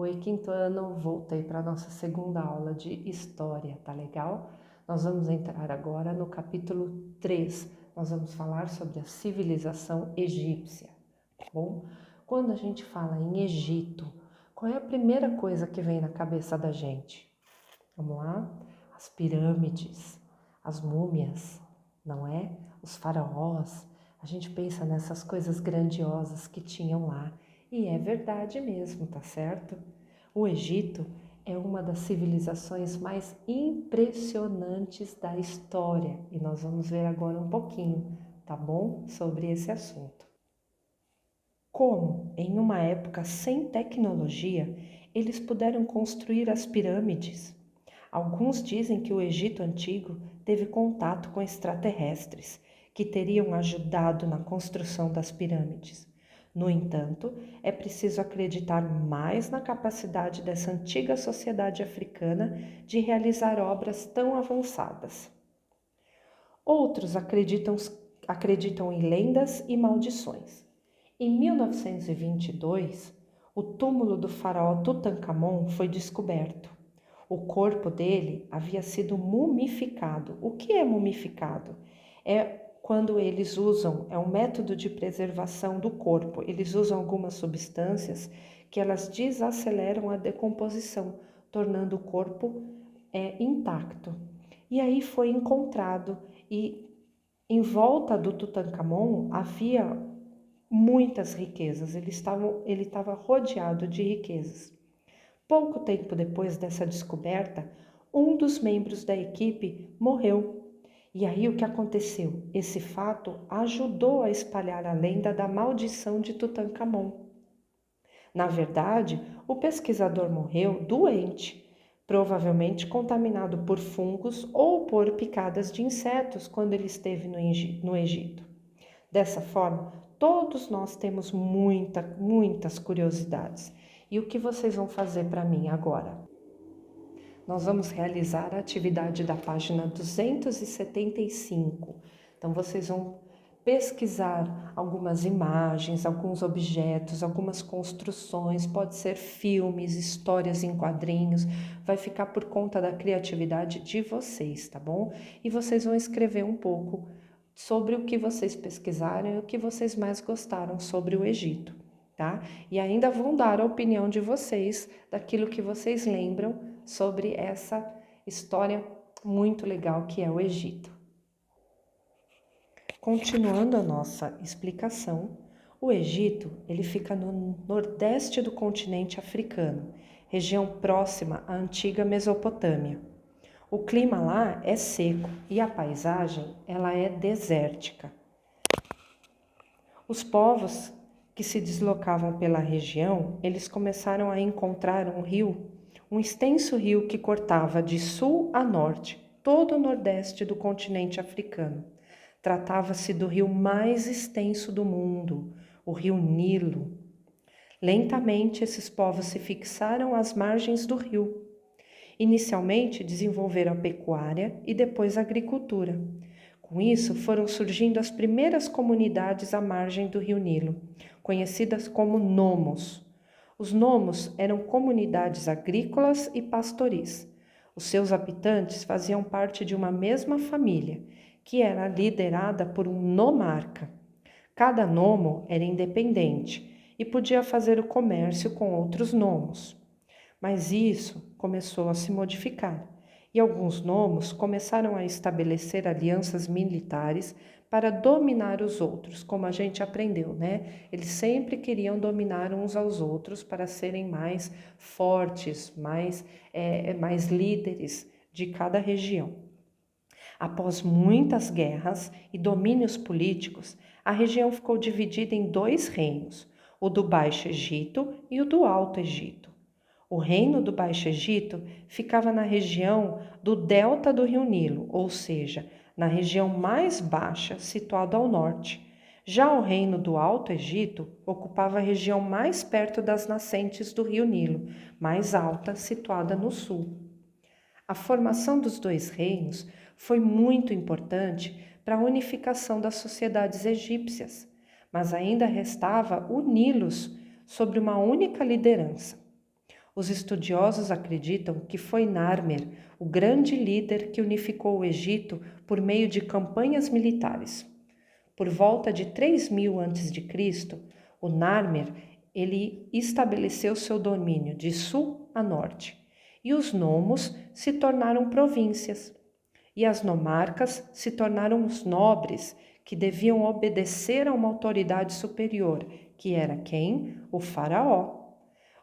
Oi, quinto ano, voltei para a nossa segunda aula de História, tá legal? Nós vamos entrar agora no capítulo 3. Nós vamos falar sobre a civilização egípcia, tá bom? Quando a gente fala em Egito, qual é a primeira coisa que vem na cabeça da gente? Vamos lá? As pirâmides, as múmias, não é? Os faraós. A gente pensa nessas coisas grandiosas que tinham lá. E é verdade mesmo, tá certo? O Egito é uma das civilizações mais impressionantes da história e nós vamos ver agora um pouquinho, tá bom? Sobre esse assunto. Como, em uma época sem tecnologia, eles puderam construir as pirâmides? Alguns dizem que o Egito Antigo teve contato com extraterrestres, que teriam ajudado na construção das pirâmides. No entanto, é preciso acreditar mais na capacidade dessa antiga sociedade africana de realizar obras tão avançadas. Outros acreditam em lendas e maldições. Em 1922, o túmulo do faraó Tutankhamon foi descoberto. O corpo dele havia sido mumificado. O que é mumificado? É quando eles usam, é um método de preservação do corpo. Eles usam algumas substâncias que elas desaceleram a decomposição, tornando o corpo intacto. E aí foi encontrado e em volta do Tutankhamon havia muitas riquezas. Ele estava rodeado de riquezas. Pouco tempo depois dessa descoberta, um dos membros da equipe morreu. E aí o que aconteceu? Esse fato ajudou a espalhar a lenda da maldição de Tutankhamon. Na verdade, o pesquisador morreu doente, provavelmente contaminado por fungos ou por picadas de insetos quando ele esteve no Egito. Dessa forma, todos nós temos muitas curiosidades. E o que vocês vão fazer para mim agora? Nós vamos realizar a atividade da página 275. Então, vocês vão pesquisar algumas imagens, alguns objetos, algumas construções, pode ser filmes, histórias em quadrinhos, vai ficar por conta da criatividade de vocês, tá bom? E vocês vão escrever um pouco sobre o que vocês pesquisaram e o que vocês mais gostaram sobre o Egito, tá? E ainda vão dar a opinião de vocês daquilo que vocês lembram sobre essa história muito legal que é o Egito. Continuando a nossa explicação, o Egito ele fica no nordeste do continente africano, região próxima à antiga Mesopotâmia. O clima lá é seco e a paisagem ela é desértica. Os povos que se deslocavam pela região, eles começaram a encontrar um rio, um extenso rio que cortava de sul a norte todo o nordeste do continente africano. Trata-se do rio mais extenso do mundo, o rio Nilo. Lentamente, esses povos se fixaram às margens do rio. Inicialmente, desenvolveram a pecuária e depois a agricultura. Com isso, foram surgindo as primeiras comunidades à margem do rio Nilo, conhecidas como nomos. Os nomos eram comunidades agrícolas e pastoris. Os seus habitantes faziam parte de uma mesma família, que era liderada por um nomarca. Cada nomo era independente e podia fazer o comércio com outros nomos. Mas isso começou a se modificar e alguns nomos começaram a estabelecer alianças militares para dominar os outros, como a gente aprendeu, né? Eles sempre queriam dominar uns aos outros para serem mais fortes, mais líderes de cada região. Após muitas guerras e domínios políticos, a região ficou dividida em dois reinos, o do Baixo Egito e o do Alto Egito. O reino do Baixo Egito ficava na região do delta do rio Nilo, ou seja, na região mais baixa, situada ao norte. Já o reino do Alto Egito ocupava a região mais perto das nascentes do rio Nilo, mais alta, situada no sul. A formação dos dois reinos foi muito importante para a unificação das sociedades egípcias, mas ainda restava uni-los sob uma única liderança. Os estudiosos acreditam que foi Narmer, o grande líder que unificou o Egito por meio de campanhas militares. Por volta de 3000 a.C., o Narmer ele estabeleceu seu domínio de sul a norte, e os nomos se tornaram províncias, e as nomarcas se tornaram os nobres que deviam obedecer a uma autoridade superior, que era quem? O faraó.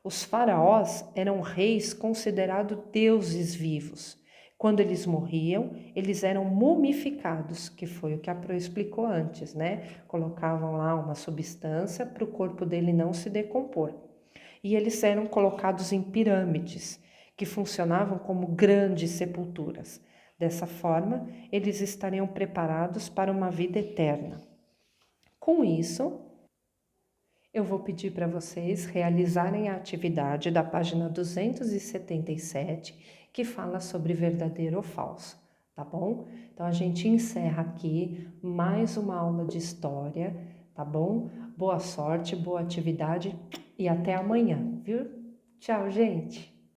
Os faraós eram reis considerados deuses vivos. Quando eles morriam, eles eram mumificados, que foi o que a Pro explicou antes, né? Colocavam lá uma substância para o corpo dele não se decompor. E eles eram colocados em pirâmides, que funcionavam como grandes sepulturas. Dessa forma, eles estariam preparados para uma vida eterna. Com isso, eu vou pedir para vocês realizarem a atividade da página 277, que fala sobre verdadeiro ou falso, tá bom? Então a gente encerra aqui mais uma aula de história, tá bom? Boa sorte, boa atividade e até amanhã, viu? Tchau, gente!